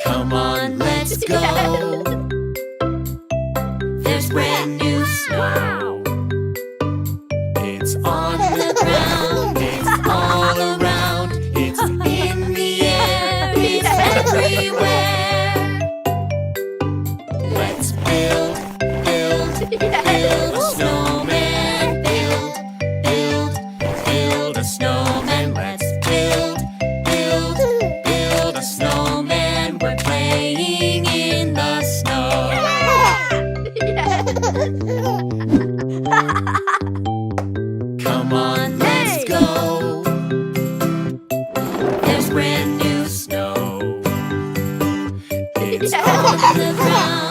Come on, let's go. There's brand new snow. It's on the ground, it's all around, it's in the air, it's everywhere. Let's build a snowman. Build a snowman. Let's build a snowman. We're playing in the snow. Come on, let's go. There's brand new snow. It's on the ground.